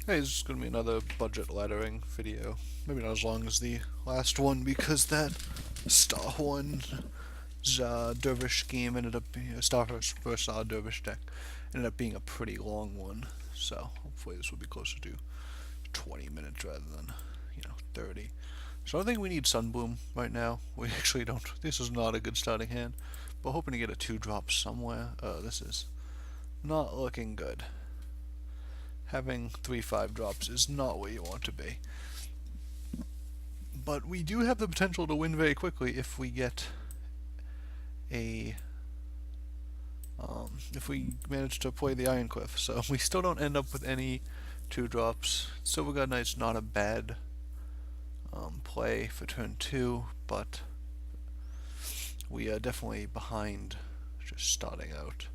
Hey, this is going to be another budget laddering video. Maybe not as long as the last one because that Starhorn Dervish game ended up being a Starhorn versus Dervish deck ended up being a pretty long one. So hopefully this will be closer to 20 minutes rather than 30. So I don't think we need Sunbloom right now. We actually don't. This is not a good starting hand. But hoping to get a 2-drop somewhere. This is not looking good. Having 3/5 drops is not where you want to be. But we do have the potential to win very quickly if we get a if we manage to play the Iron Cliff. So we still don't end up with any 2-drops. Silver God Knight's not a bad play for turn 2, but we are definitely behind just starting out.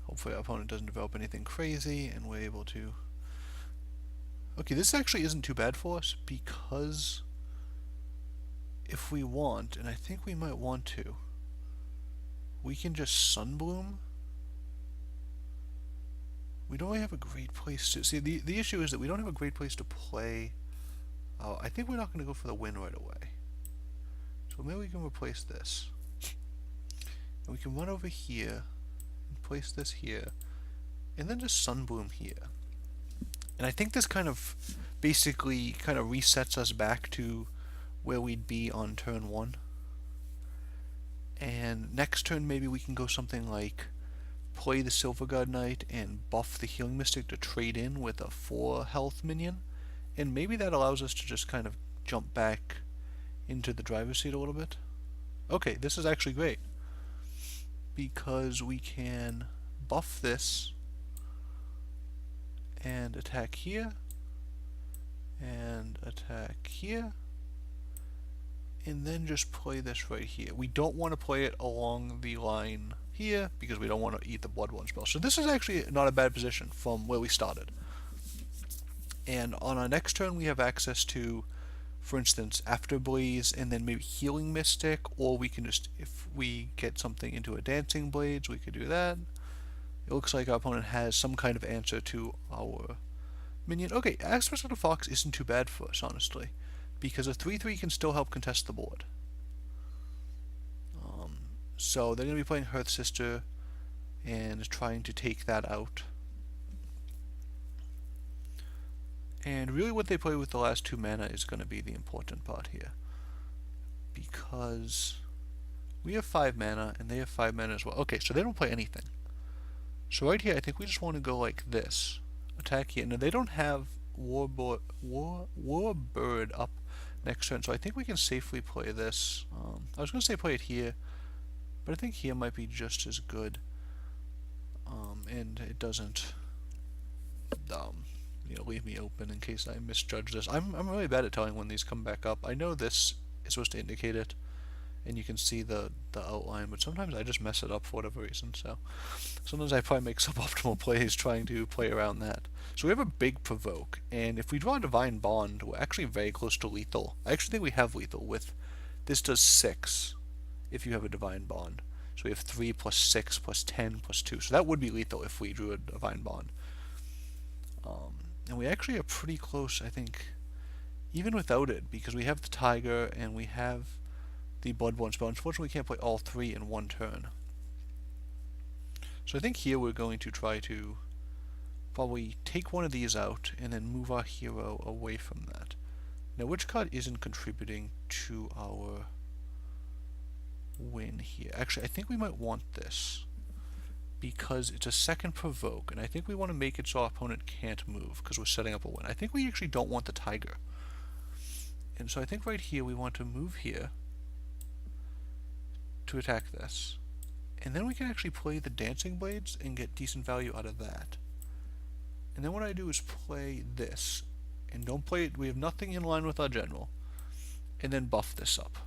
Hopefully our opponent doesn't develop anything crazy and we're able to... Okay, this actually isn't too bad for us because if we want, and I think we might want to, we can just Sunbloom. We don't really have a great place to... See, the issue is that we don't have a great place to play. I think we're not going to go for the win right away. So maybe we can replace this. And we can run over here and place this here, and then just Sunbloom here. And I think this kind of basically kind of resets us back to where we'd be on turn 1. And next turn maybe we can go something like play the Silver God Knight and buff the Healing Mystic to trade in with a 4 health minion. And maybe that allows us to just kind of jump back into the driver's seat a little bit. Okay, this is actually great. Because we can buff this and attack here and attack here and then just play this right here. We don't want to play it along the line here because we don't want to eat the Bloodborne spell. So this is actually not a bad position from where we started. And on our next turn we have access to, for instance, Afterblaze and then maybe Healing Mystic, or we can just, if we get something into a Dancing Blades, we could do that. It looks like our opponent has some kind of answer to our minion. Okay, Aspect of the Fox isn't too bad for us, honestly, because a 3/3 can still help contest the board. So they're going to be playing Hearth Sister and trying to take that out. And really what they play with the last 2 mana is going to be the important part here. Because we have 5 mana and they have 5 mana as well. Okay, so they don't play anything. So right here I think we just want to go like this. Attack here. Now they don't have Warbird up next turn, so I think we can safely play this. I was going to say play it here, but I think here might be just as good. And it doesn't leave me open in case I misjudge this. I'm really bad at telling when these come back up. I know this is supposed to indicate it, and you can see the outline, but sometimes I just mess it up for whatever reason, so sometimes I probably make suboptimal plays trying to play around that. So we have a big Provoke, and if we draw a Divine Bond, we're actually very close to lethal. I actually think we have lethal with, this does 6 if you have a Divine Bond. So we have 3 plus 6 plus 10 plus 2, so that would be lethal if we drew a Divine Bond. And we actually are pretty close, I think, even without it, because we have the Tiger and we have the Bloodborne spell. Unfortunately, we can't play all 3 in one turn. So I think here we're going to try to probably take one of these out and then move our hero away from that. Now, which card isn't contributing to our win here? Actually, I think we might want this, because it's a second Provoke, and I think we want to make it so our opponent can't move, because we're setting up a win. I think we actually don't want the Tiger. And so I think right here we want to move here to attack this. And then we can actually play the Dancing Blades and get decent value out of that. And then what I do is play this. And don't play it, we have nothing in line with our general. And then buff this up.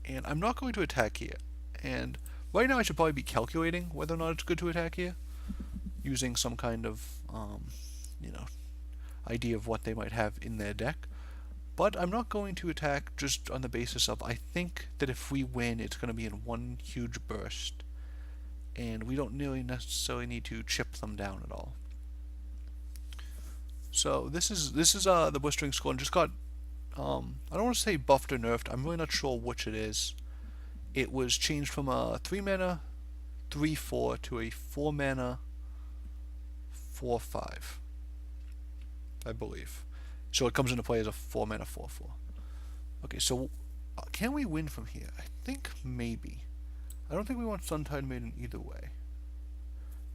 And I'm not going to attack here. And right now I should probably be calculating whether or not it's good to attack here, using some kind of, idea of what they might have in their deck. But I'm not going to attack just on the basis of, I think that if we win, it's going to be in one huge burst. and we don't really necessarily need to chip them down at all. So this is the Blistering Skull, and just got I don't want to say buffed or nerfed. I'm really not sure which it is. It was changed from a 3 mana 3/4 to a 4 mana 4/5, I believe. So it comes into play as a 4 mana 4/4. Okay, so can we win from here? I think maybe. I don't think we want Suntide Maiden either way.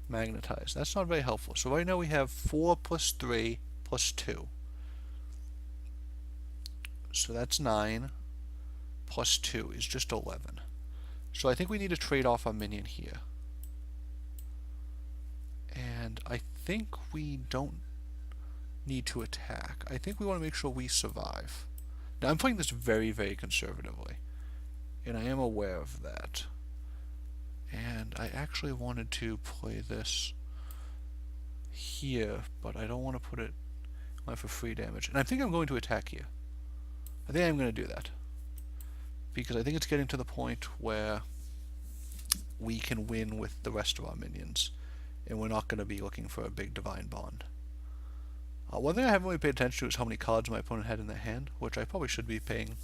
Magnetize. That's not very helpful. So right now we have 4 plus 3 plus 2. So that's 9. Plus 2 is just 11. So I think we need to trade off our minion here. And I think we don't need to attack. I think we want to make sure we survive. Now I'm playing this very, very conservatively, and I am aware of that. And I actually wanted to play this here, but I don't want to put it on for free damage. And I think I'm going to attack here. I think I'm going to do that, because I think it's getting to the point where we can win with the rest of our minions, and we're not going to be looking for a big Divine Bond. One thing I haven't really paid attention to is how many cards my opponent had in their hand, which I probably should be paying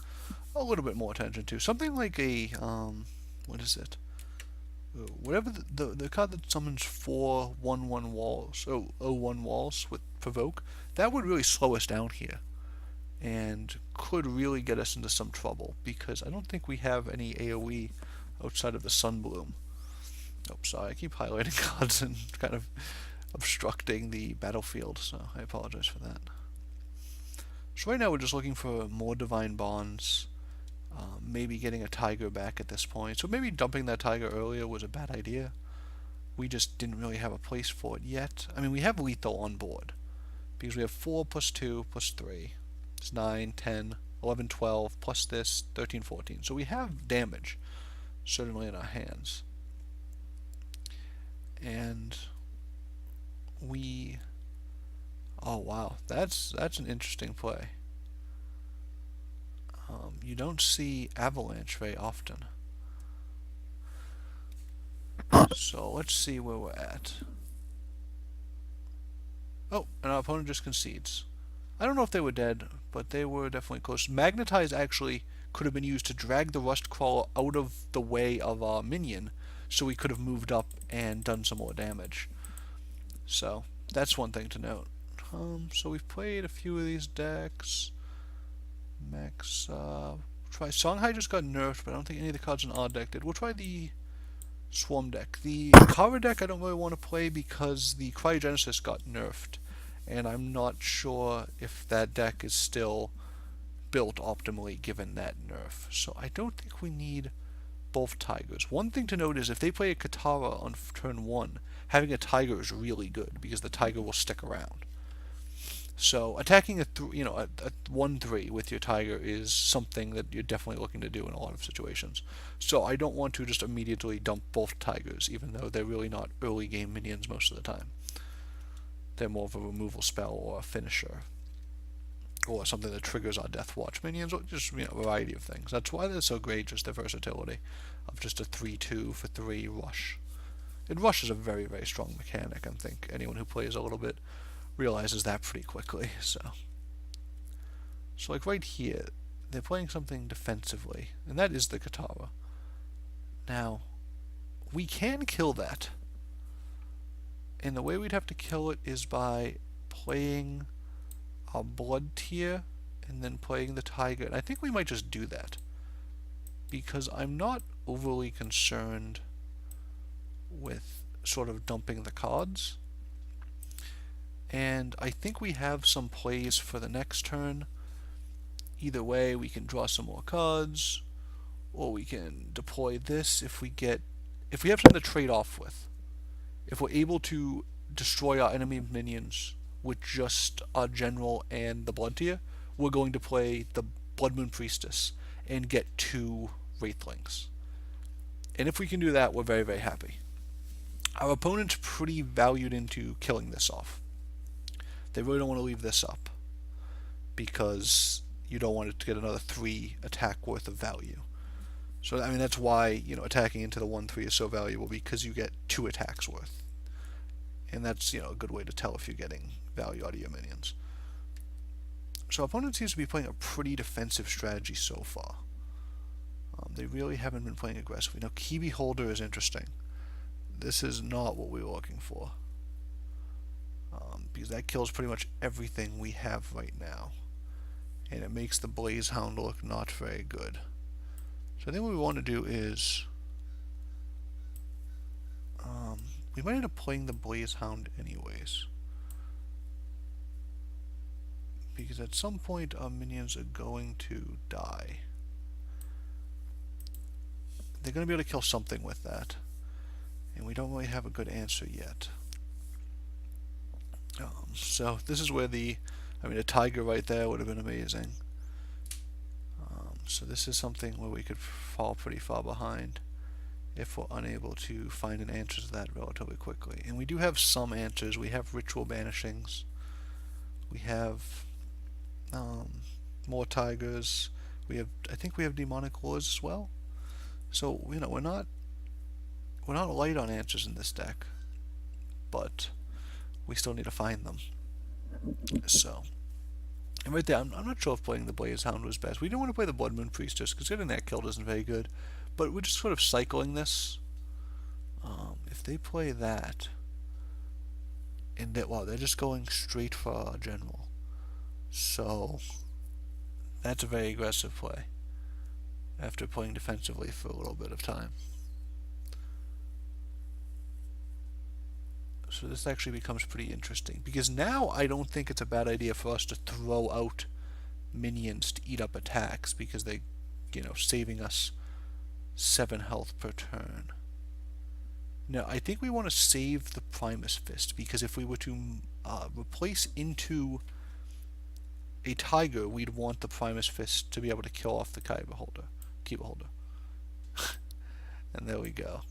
a little bit more attention to. Something like a, what is it? Whatever the card that summons 4 1/1 walls, 0/1 walls with Provoke, that would really slow us down here, and could really get us into some trouble, because I don't think we have any AoE outside of the Sunbloom. Oh, sorry, I keep highlighting cards and kind of obstructing the battlefield, so I apologize for that. So right now we're just looking for more Divine Bonds, maybe getting a Tiger back at this point. So maybe dumping that Tiger earlier was a bad idea. We just didn't really have a place for it yet. I mean, we have Lethal on board, because we have 4 plus 2 plus 3. It's 9, 10, 11, 12, plus this, 13, 14. So we have damage, certainly in our hands. And we... oh wow, that's an interesting play. You don't see Avalanche very often. So let's see where we're at. Oh, and our opponent just concedes. I don't know if they were dead, but they were definitely close. Magnetize actually could have been used to drag the Rust Crawler out of the way of our minion, so we could have moved up and done some more damage. So that's one thing to note. So we've played a few of these decks. Max, try Songhai just got nerfed, but I don't think any of the cards in our deck did. We'll try the Swarm deck. The Kara deck I don't really want to play because the Cryogenesis got nerfed, and I'm not sure if that deck is still built optimally given that nerf. So I don't think we need both Tigers. One thing to note is if they play a Katara on turn 1, having a Tiger is really good because the Tiger will stick around. So attacking a 1/3 with your Tiger is something that you're definitely looking to do in a lot of situations. So I don't want to just immediately dump both Tigers, even though they're really not early game minions most of the time. They're more of a removal spell or a finisher, or something that triggers our Death Watch minions, or just a variety of things. That's why they're so great, just the versatility of just a 3/2 for 3 rush. And rush is a very, very strong mechanic. I think anyone who plays a little bit realizes that pretty quickly. So like right here, they're playing something defensively, and that is the Katara. Now, we can kill that, and the way we'd have to kill it is by playing our Blood Tier and then playing the Tiger. And I think we might just do that, because I'm not overly concerned with sort of dumping the cards. And I think we have some plays for the next turn. Either way, we can draw some more cards, or we can deploy this if we have something to trade off with. If we're able to destroy our enemy minions with just our general and the Blood Tier, we're going to play the Blood Moon Priestess and get 2 Wraithlings. And if we can do that, we're very, very happy. Our opponent's pretty valued into killing this off. They really don't want to leave this up, because you don't want it to get another 3 attack worth of value. So I mean that's why, you know, attacking into the 1/3 is so valuable, because you get 2 attacks worth. And that's, you know, a good way to tell if you're getting value out of your minions. So opponent seems to be playing a pretty defensive strategy so far. They really haven't been playing aggressively. Now, Key Beholder is interesting. This is not what we were looking for. Because that kills pretty much everything we have right now. And it makes the Blaze Hound look not very good. So I think what we want to do is... we might end up playing the Blaze Hound anyways. Because at some point our minions are going to die. They're going to be able to kill something with that. And we don't really have a good answer yet. So this is where a tiger right there would have been amazing. So this is something where we could fall pretty far behind if we're unable to find an answer to that relatively quickly. And we do have some answers. We have ritual banishings. We have more tigers. I think we have demonic lures as well. So, you know, we're not light on answers in this deck, but we still need to find them. So, and right there, I'm not sure if playing the Blaze Hound was best. We didn't want to play the Blood Moon Priestess because getting that killed isn't very good, but we're just sort of cycling this. If they play that, and they're just going straight for our general. So that's a very aggressive play after playing defensively for a little bit of time. So this actually becomes pretty interesting, because now I don't think it's a bad idea for us to throw out minions to eat up attacks, because they, you know, saving us 7 health per turn. Now, I think we want to save the Primus Fist, because if we were to replace into a tiger, we'd want the Primus Fist to be able to kill off the Key Beholder. And there we go.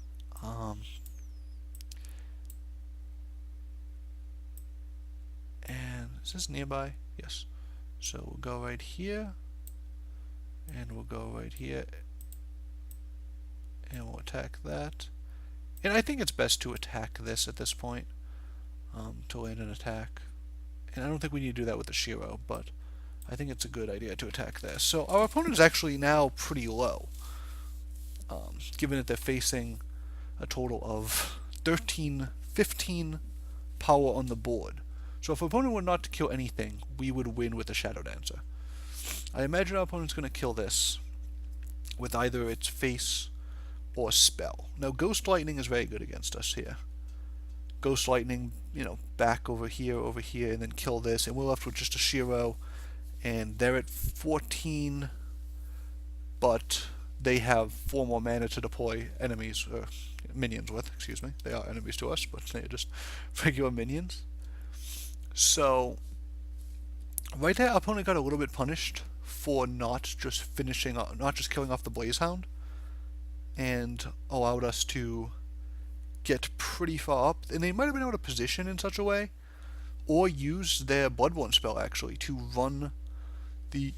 And is this nearby? Yes. So we'll go right here, and we'll go right here, and we'll attack that. And I think it's best to attack this at this point, to land an attack. And I don't think we need to do that with the Shiro, but I think it's a good idea to attack this. So our opponent is actually now pretty low, given that they're facing a total of 15 power on the board. So if our opponent were not to kill anything, we would win with the Shadow Dancer. I imagine our opponent's going to kill this with either its face or spell. Now, Ghost Lightning is very good against us here. Ghost Lightning, you know, back over here, and then kill this, and we're left with just a Shiro, and they're at 14, but they have 4 more mana to deploy minions with, excuse me. They are enemies to us, but they're just regular minions. So, right there, our opponent got a little bit punished for not just killing off the Blaze Hound, and allowed us to get pretty far up. And they might have been able to position in such a way, or use their Bloodborne spell actually to run the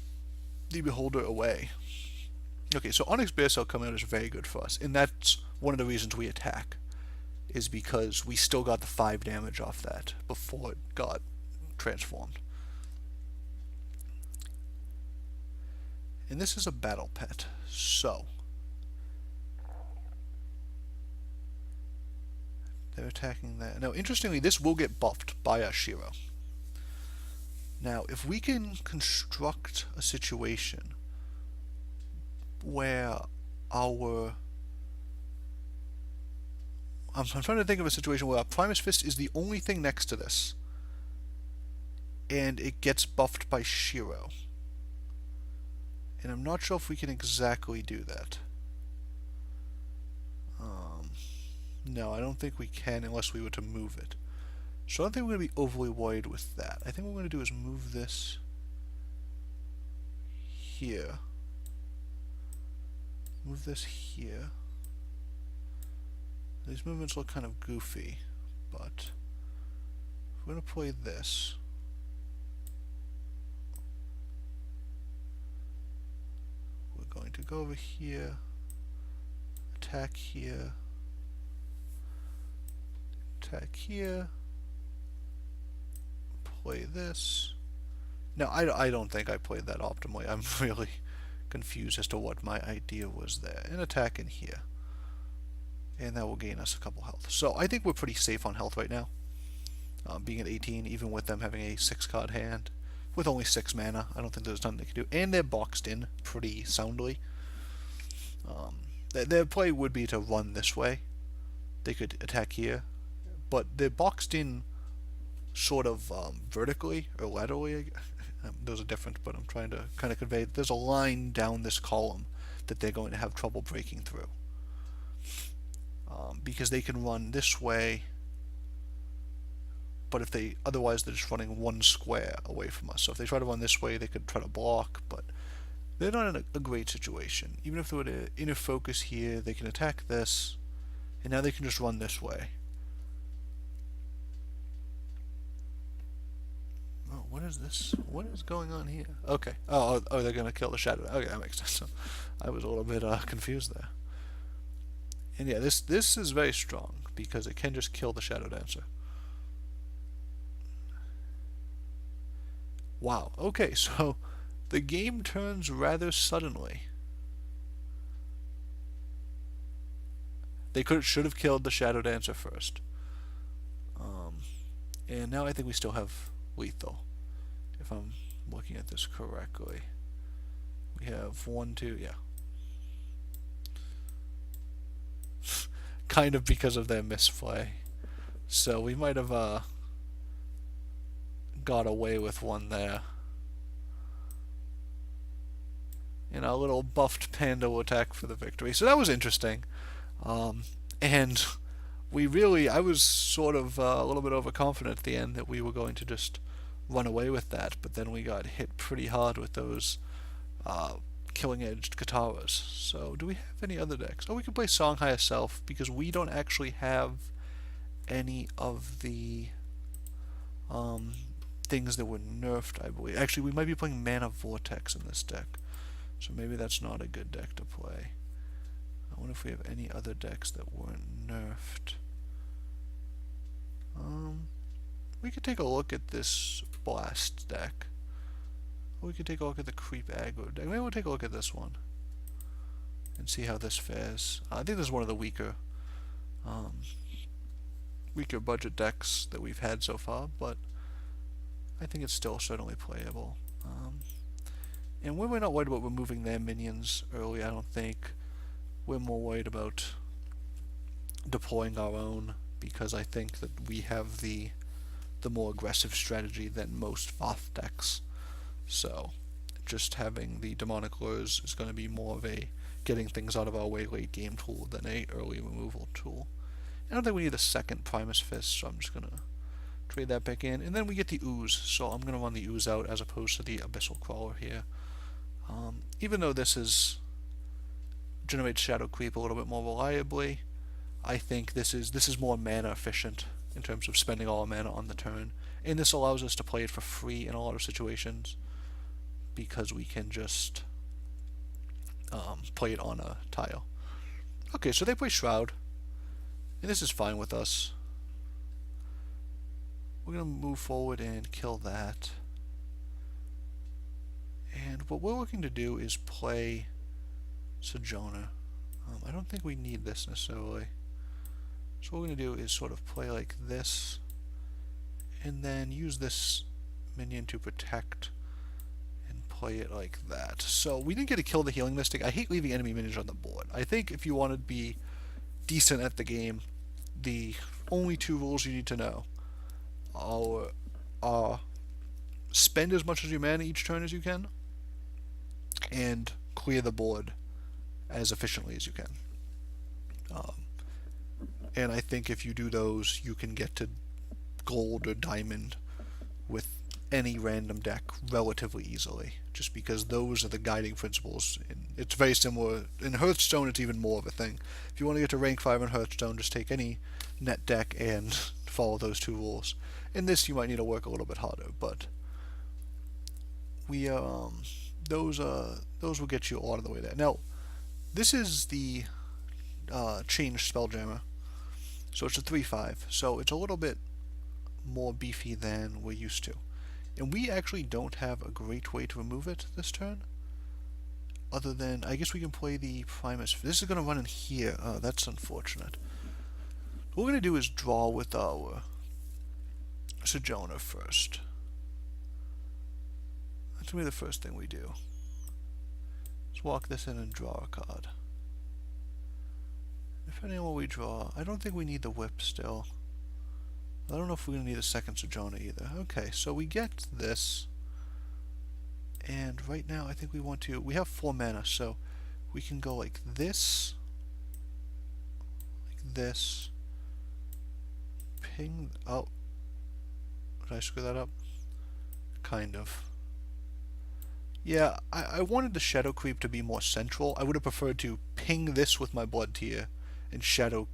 Beholder away. Okay, so Onyx Bear Cell coming out is very good for us, and that's one of the reasons we attack, is because we still got the 5 damage off that before it got transformed. And this is a battle pet, so they're attacking that. Now, interestingly, this will get buffed by our Shiro. Now, if we can construct a situation where I'm trying to think of a situation where our Primus Fist is the only thing next to this, and it gets buffed by Shiro. And I'm not sure if we can exactly do that. No, I don't think we can unless we were to move it. So I don't think we're going to be overly worried with that. I think what we're going to do is move this here. Move this here. These movements look kind of goofy, but if we're going to play this, we're going to go over here, attack here, attack here, play this. Now, I don't think I played that optimally. I'm really confused as to what my idea was there. An attack in here. And that will gain us a couple health. So I think we're pretty safe on health right now. Being at 18, even with them having a 6-card hand. With only 6 mana, I don't think there's nothing they can do. And they're boxed in pretty soundly. Their play would be to run this way. They could attack here. But they're boxed in sort of vertically or laterally. Those are different, but I'm trying to kind of convey there's a line down this column that they're going to have trouble breaking through. Because they can run this way, but if they otherwise they're just running one square away from us. So if they try to run this way, they could try to block, but they're not in a great situation. Even if they were to inner focus here, they can attack this, and now they can just run this way. Oh, what is this? What is going on here? Okay. Oh, they're going to kill the shadow. Okay, that makes sense. So I was a little bit confused there. And yeah, this is very strong because it can just kill the Shadow Dancer. Wow. Okay, so the game turns rather suddenly. They should have killed the Shadow Dancer first. And now I think we still have lethal, if I'm looking at this correctly. We have 1, 2, yeah. Kind of because of their misplay. So we might have got away with one there. And our little buffed panda will attack for the victory. So that was interesting. And I was sort of a little bit overconfident at the end that we were going to just run away with that. But then we got hit pretty hard with those killing-edged kataras. So do we have any other decks? Oh, we can play Songhai itself because we don't actually have any of the things that were nerfed, I believe. Actually, we might be playing Mana Vortex in this deck. So maybe that's not a good deck to play. I wonder if we have any other decks that weren't nerfed. We could take a look at this Blast deck. We could take a look at the Creep Aggro deck. Maybe we'll take a look at this one and see how this fares. I think this is one of the weaker budget decks that we've had so far, but I think it's still certainly playable. And we're not worried about removing their minions early, I don't think. We're more worried about deploying our own, because I think that we have the more aggressive strategy than most Vassth decks. So just having the Demonic Lures is going to be more of a getting things out of our way late game tool than a early removal tool. I don't think we need a second Primus Fist, so I'm just going to trade that back in. And then we get the Ooze, so I'm going to run the Ooze out as opposed to the Abyssal Crawler here. Even though this generates Shadow Creep a little bit more reliably, I think this is more mana efficient in terms of spending all our mana on the turn. And this allows us to play it for free in a lot of situations, because we can just play it on a tile. Okay, so they play Shroud, and this is fine with us. We're going to move forward and kill that. And what we're looking to do is play Sojourner. I don't think we need this necessarily. So what we're going to do is sort of play like this, and then use this minion to protect, and play it like that. So we didn't get to kill the Healing Mystic. I hate leaving enemy minions on the board. I think if you want to be decent at the game, the only 2 rules you need to know are spend as much of your mana each turn as you can, and clear the board as efficiently as you can. And I think if you do those, you can get to gold or diamond with any random deck relatively easily, just because those are the guiding principles. And it's very similar. In Hearthstone, it's even more of a thing. If you want to get to rank 5 in Hearthstone, just take any net deck and follow those 2 rules. In this, you might need to work a little bit harder, but we those will get you a lot of the way there. Now, this is the changed Spelljammer. So it's a 3/5. So it's a little bit more beefy than we're used to. And we actually don't have a great way to remove it this turn. Other than, I guess we can play the Primus. This is going to run in here. Oh, that's unfortunate. What we're going to do is draw with our Sojourner first. That's going to be the first thing we do. Let's walk this in and draw a card. Depending on what we draw, I don't think we need the whip still. I don't know if we're going to need a second Sojourner either. Okay, so we get this. And right now I think we want to... We have 4 mana, so we can go like this. Like this. Ping... Oh. Did I screw that up? Kind of. Yeah, I wanted the Shadow Creep to be more central. I would have preferred to ping this with my Blood Tier and Abyssal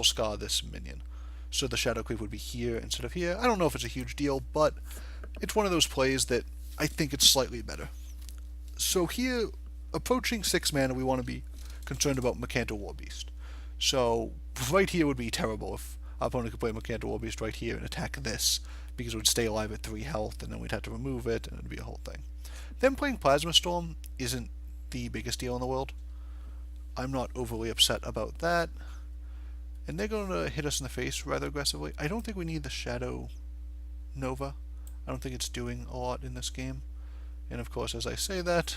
Scar this minion. So the Shadow Creep would be here instead of here. I don't know if it's a huge deal, but it's one of those plays that I think it's slightly better. So here, approaching 6 mana, we want to be concerned about Mercantor Warbeast. So right here would be terrible if our opponent could play Mercantor Warbeast right here and attack this, because it would stay alive at 3 health, and then we'd have to remove it, and it'd be a whole thing. Then playing Plasma Storm isn't the biggest deal in the world. I'm not overly upset about that. And they're going to hit us in the face rather aggressively. I don't think we need the Shadow Nova. I don't think it's doing a lot in this game. And of course, as I say that,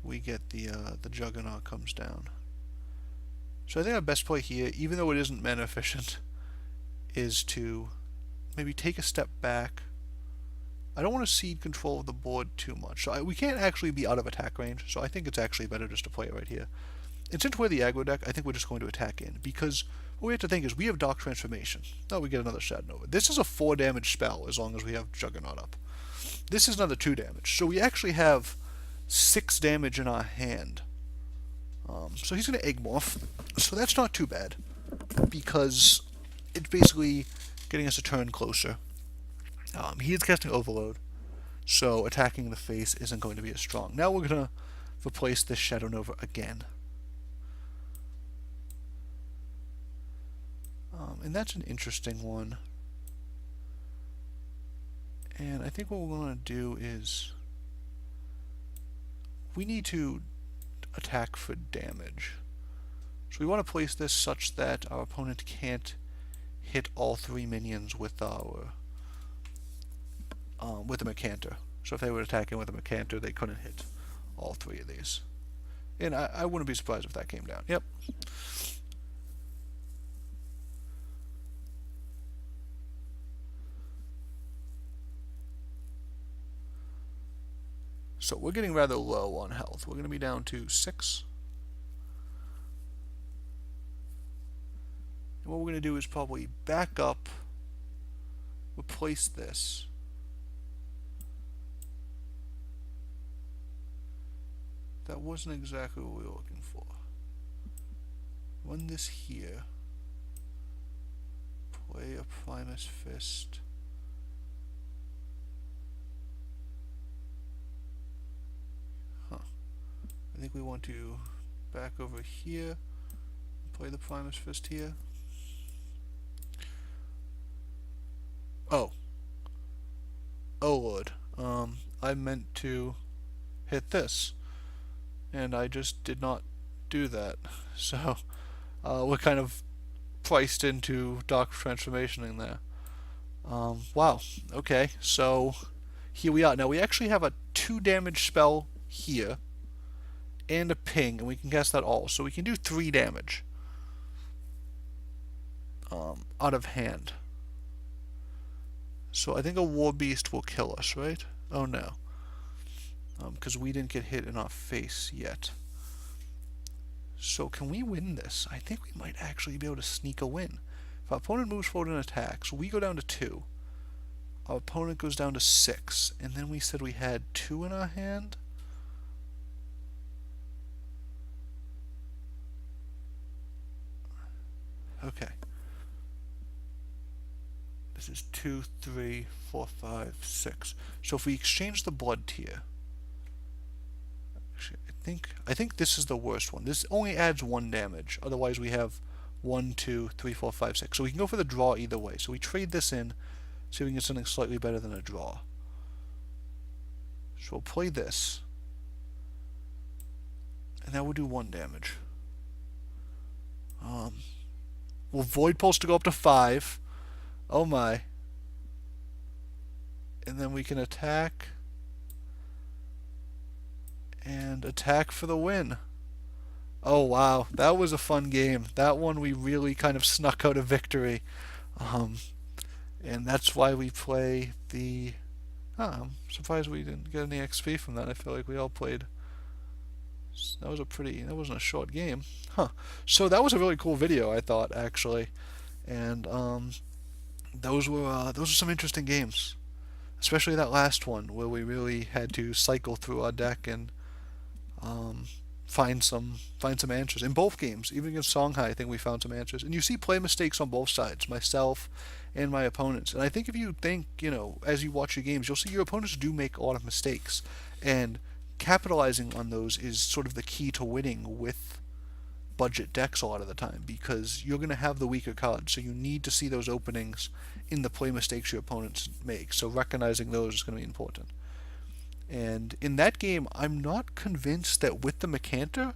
we get the Juggernaut comes down. So I think our best play here, even though it isn't mana efficient, is to maybe take a step back. I don't want to cede control of the board too much. So we can't actually be out of attack range, so I think it's actually better just to play it right here. And since we're the aggro deck, I think we're just going to attack in, because what we have to think is we have Dark Transformation. Oh, we get another Shadow Nova. This is a 4 damage spell as long as we have Juggernaut up. This is another 2 damage, so we actually have 6 damage in our hand. So he's going to Egg-Morph, so that's not too bad, because it's basically getting us a turn closer. He is casting Overload, so attacking the face isn't going to be as strong. Now we're going to replace this Shadow Nova again. And that's an interesting one. And I think what we're going to do is we need to attack for damage. So we want to place this such that our opponent can't hit all 3 minions with our with a Mercantor. So if they were attacking with a Mercantor, they couldn't hit all 3 of these. And I wouldn't be surprised if that came down. Yep. So we're getting rather low on health. We're going to be down to 6. And what we're going to do is probably back up, replace this. That wasn't exactly what we were looking for. Run this here. Play a Primus Fist. I think we want to back over here, play the Primus Fist here. Oh. Oh Lord. I meant to hit this, and I just did not do that. So, we're kind of priced into Dark Transformation in there. Wow. Okay, so here we are. Now we actually have a 2 damage spell here, and a ping, and we can cast that all. So we can do 3 damage out of hand. So I think a Warbeast will kill us, right? Oh no. Because we didn't get hit in our face yet. So can we win this? I think we might actually be able to sneak a win. If our opponent moves forward and attacks, we go down to 2. Our opponent goes down to 6. And then we said we had 2 in our hand? Okay. This is 2, 3, 4, 5, 6. So if we exchange the Blood Tier, Actually, I think this is the worst one. This only adds 1 damage. Otherwise, we have 1, 2, 3, 4, 5, 6. So we can go for the draw either way. So we trade this in, see if we can get something slightly better than a draw. So we'll play this. And that will do 1 damage. We'll Void Pulse to go up to 5. Oh my. And then we can attack. And attack for the win. Oh wow, that was a fun game. That one we really kind of snuck out a victory. And that's why we play the... I'm surprised we didn't get any XP from that. I feel like we all played... That wasn't a short game. So that was a really cool video, I thought, actually. And those were some interesting games. Especially that last one, where we really had to cycle through our deck and find some answers in both games. Even against Songhai, I think we found some answers. And you see play mistakes on both sides, myself and my opponents. And I think if you think, as you watch your games, you'll see your opponents do make a lot of mistakes, and capitalizing on those is sort of the key to winning with budget decks a lot of the time, because you're going to have the weaker cards, so you need to see those openings in the play mistakes your opponents make. So recognizing those is going to be important. And in that game, I'm not convinced that with the Mecanter,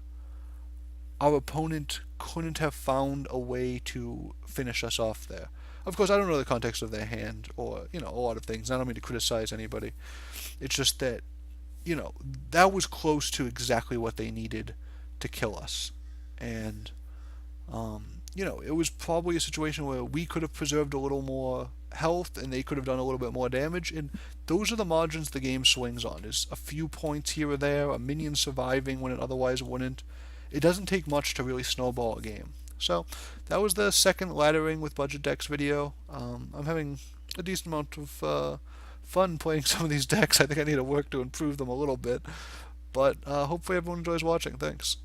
our opponent couldn't have found a way to finish us off there. Of course, I don't know the context of their hand or, a lot of things. I don't mean to criticize anybody. It's just that, that was close to exactly what they needed to kill us. And, it was probably a situation where we could have preserved a little more health and they could have done a little bit more damage. And those are the margins the game swings on. Is a few points here or there, a minion surviving when it otherwise wouldn't. It doesn't take much to really snowball a game. So that was the second laddering with budget decks video. I'm having a decent amount of fun playing some of these decks. I think I need to work to improve them a little bit. But hopefully everyone enjoys watching. Thanks.